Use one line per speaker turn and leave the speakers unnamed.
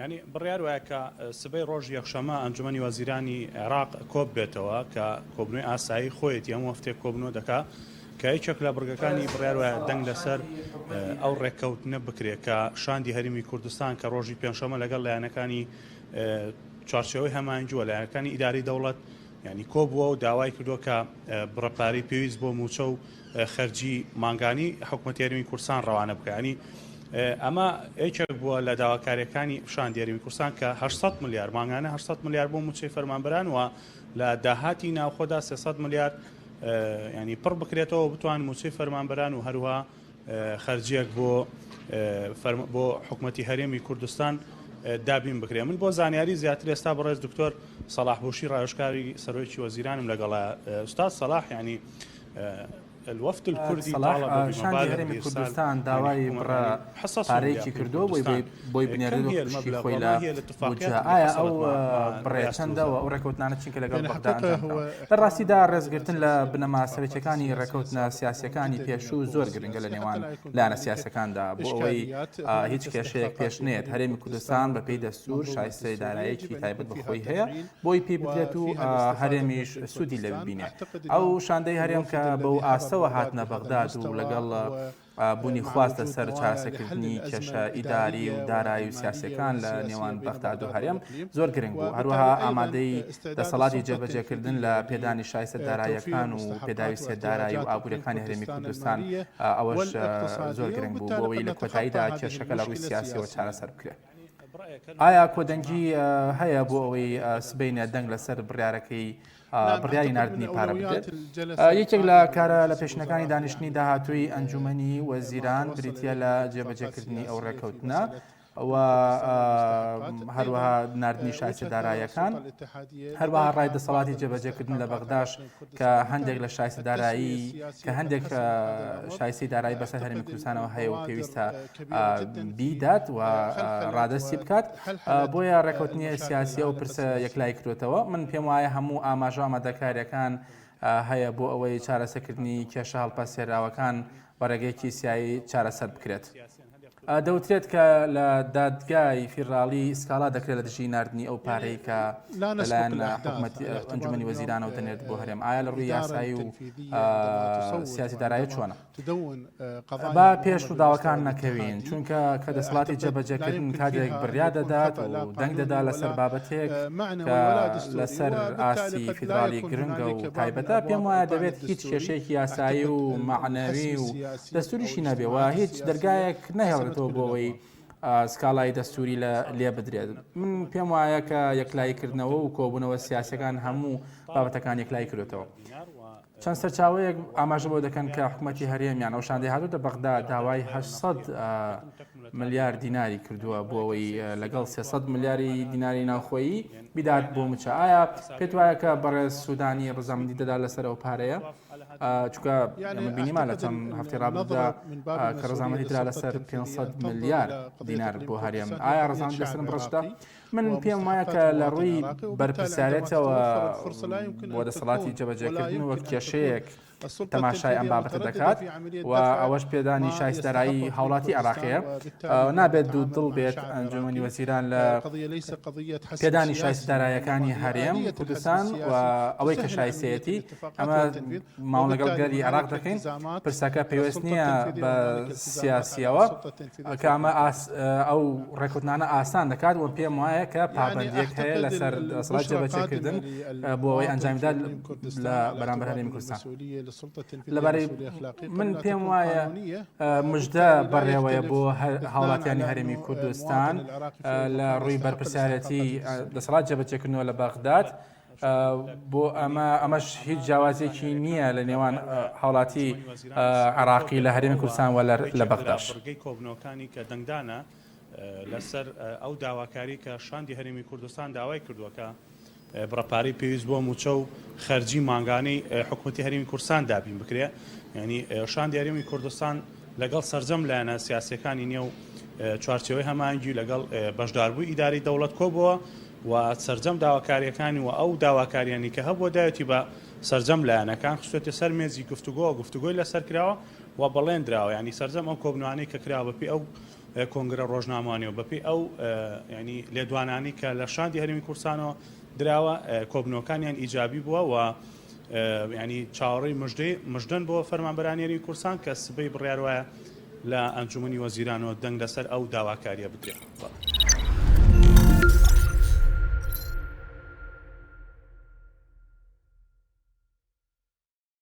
ینی بڕیار وایە کە سبەی ڕۆژ یەکشەمە ئەنجومەنی وەزیرانی عێراق کۆب بێتەوە کە کۆبنەوەی ئاسایی خۆیەتی هەموو هەفتێک کۆبنەوە دەکات کە هیچێک لە بڕگەکانی بڕیار وایە دەنگ لەسەر ئەو ڕێککەوتنە بکرێت کە شاندی هەرمی کوردستان کە ڕۆژی پێنجشەمە لەگەڵ لایەنەکانی چوارچێوەی هەمانجووە لایەنەکانی ئیداری دەوڵەت ینی کۆبووە و داوای کردووە کە بڕەپاری پێویست بۆ موچە و خەرجی مانگانی حکوومەتی هەرمی کوردستان ڕەوانە بکەنی ئەمە یەکێک بووە لە داواکاریەکانی شاندی هەرمی کوردستان کە 800 ملیار مانگانە 800 ملیار بۆ موچەی فەرمانبەران وە لە داهاتی ناوخۆدا 300 ملیار ینی پڕ بکرێتەوە بتوان موچەی فەرمانبەران و هەروها خەرجیەک بۆ حکوومەتی هەرێمی کوردستان دابین بکرێ. من بۆ زانیاری زیاتر ئێستا بەڕێز دکتۆر سەلاح بۆشی ڕایۆژکاری سەرۆکی وەزیرانم لەگەڵا ئوستاد سەلاح ینی الوفد الكردي طالب
شاندی هەرێمی کوردستان داوای پارەیەکی کردو بۆی بنێرێت خۆی لە ئایا ئەو بڕێ چەندەوە ئەو ڕێکەوتنانە چینکە لەگەڵ بەغدا لە ڕاستیدا ڕێزگرتن لە بنەما سەرچەکانی ڕێکەوتنە سیاسیەکانی پێشوو زۆر گرنگە لە نێوان لایەنە سیاسەکاندا بۆ ئەوەی هیچ کێشەیەک پێش نێت هەرێمی کوردستان بەپێی دەستور شایستەی داراییەکی تایبەت بەخۆی هەیە بۆی پێی بدرێت و هەرێمیش سوودی لێ ببینێت. ئەو شاندەی هەرێم کە بەو ئاستەوە هاتنە بەغداد و لەگەڵ بوونی خواستە سەر چارەسەرکردنی کێشە ئیداری و دارایی و سیاسەکان لە نێوان بەغداد و هەرێم زۆر گرنگ بوو. هەروەها ئامادەی دەسەڵاتی جێبەجێکردن لە پێدانی شایستە داراییەکان و پێداویستە دارایی و ئابوووریەکانی هەرێمی کوردستان ئەوەش زۆر گرنگ بوو بۆەوەی لە کۆتاییدا کێشەکە لە ڕووی سیاسیەوە چارەسەر بکرێت. ئایا کۆدەنگی هەیە بۆ ئەوەی سبەینە دەنگ لەسەر بڕیارەکەی بڕیاری نردنی پارە بدرێت؟ یەکێک لە کارە لە پێشنەکانی دانیشتنی داهاتووی ئەنجومەنی وەزیران بریتە لە جێبەجێکردنی ئەو ڕێکەوتنە و هەروەها نردنی شایستە داراییەکان هەروەها ڕای دەسەڵاتی جێبەجێکردن لە بەغداش کە هەندێک لە شایستە دارایی کە هەندێک شایستی دارایی بەسەر هەرێمی کوردستانەوە هەیە و پێویستە بیدات و ڕادەستی بکات بۆیە ڕێکەوتنی سیاسیە و پرسە یەکلای کردوێتەوە. من پێم وایە هەموو ئاماژە ئامادەکاریەکان هەیە بۆ ئەوەی چارەسەرکردنی کێشە هەڵپەسێراوەکان بە ڕێگەیەکی سیایی چارەسەر بکرێت. دەوترێت کە لە دادگای فیدراڵی سکاڵا دەکرێت لە دژی نردنی ئەو پارەی کە لەلایەن ئەنجومەنی وەزیرانەوە دەنێت بۆ هەرێم. ئایا لە ڕووی یاسایی و سیاسی دارایی چۆنە؟ با پێش ڕووداوەکان نەکەوین چونکە کە دەسەڵاتی جێبەجێکردن کاتێک بڕیا دەدات و دەنگ دەدا لەسەر بابەتێک کە لەسەر ئاستی فیدراڵی گرنگە و تایبەتە پێم وایە دەبێت هیچ کێشەیەکی یاسایی و معنەوی و دەستوریشی نەبێەوە هیچ دەرگایەک نەهێڵێتەوە بۆ ئەوەی سکاڵای دەستوری لێ بدرێت. من پێم وایە کە یەکلایکردنەوە و کۆبوونەوە سیاسەکان هەموو بابەتەکان یەکلای کردێتەوە. چەند سەرچاوەیەک ئاماژە بۆ دەکەن کە حکوومەتی هەرێمیان ئەو شاندەی هاتووە بەغدا داوای 800 ملیار دیناری کردووە بۆ ئەوەی لەگەڵ 300 ملیاری دیناری ناوخۆیی بیدات بۆ موچە. ئایا پێت وایە کە بەڕێز سوودانی ڕزامەندی دەدا لەسەر ئەو پارەیە؟ چونکە بینیمان لە چەند هەفتی ڕابردوودا کە ڕزامەندی درا لەسەر 500 ملیار دینار بۆ هەرێم. ئایا ڕزامەندی لەسەر ڕشتە؟ من پێم وایە کە لە ڕووی بەرپرسیارەتەوە بۆ دەسەڵاتی جێبەجێکردن وەک کێشەیەک تەماشای ئەم بابەتە دەکات و ئەوەش پێدانی شایستەرایی هاوڵاتی عێراقیە. نابێت دوو دڵ بێت ئەنجومەنی وەزیران لە پێدانی شایستەراییەکانی هەرێم کوردستان و ئەوەی کە شایستەتی ئەمە ماوە لەگەڵ گەری عێراق دەکەین. پرسەکە پێویست نییە بە سیاسیەوە کە ئەمە ئەو ڕێکوتنانە ئاسان دەکات و پێم وایە کە پابەندیەک هەیە لەسەر دەسەڵات جێبەجێکردن بۆ ئەوەی ئەنجامدان لە بەرامبەر هەرێمی کوردستان. لەبارەی من پێم وایە مژدە بەڕێوەیە بۆ هاوڵاتیانی هەرێمی کوردستان لە ڕووی بەرپرسیارەتی دەسەڵات جێبەجێکردنەوە لە بەغداد بۆ ئەمەش هیچ جیاوازێکی نییە لە نێوان هاوڵاتی عێراقی لە هەرێمی کوردستان و لە بەغداش.
کۆبنەوەکانی کە دەنگدانە لەسەر ئەو داواکاری کە شاندی هەرێمی کوردستان داوای کردووەکە بڕەپاری پێویست بۆ موچە و خەرجی مانگانەی حکوومەتی هەرێمی کوردستان دابین بکرێ. ینی شاندی هەرێمی کوردستان لەگەڵ سەرجەم لایەنە سیاسیەکانی نێو چوارچێوەی هەمانگی لەگەڵ بەشداربووی ئیداری دەوڵەت کۆبووە و سەرجەم داواکاریەکانی و ئەو داواکاریانی کە هەبووە دایەتی بە سەرجەم لایەنەکان خستێتە سەر مێزی گفتوگۆی لەسەر کراوە و بەڵێن درراوە. ینی سەرجەم ئەو کۆبنەوانەی کە کراوە بەپی ئەو کۆنگرە ڕۆژنامەوانیەوە بەپێی ئەو ینی لێدوانانی کە لە شاندی هەرێمی کورسانەوە دراوە کۆبنەوەکانیان ئیجابی بووە و ینی چاوەڕێی مژدەن بۆ فەرمانبەرانی هەرێمی کورسان کە سبەی بڕیار وایە لە ئەنجومەنی وەزیرانەوە دەنگ لەسەر ئەو داواکاریە بدرێت.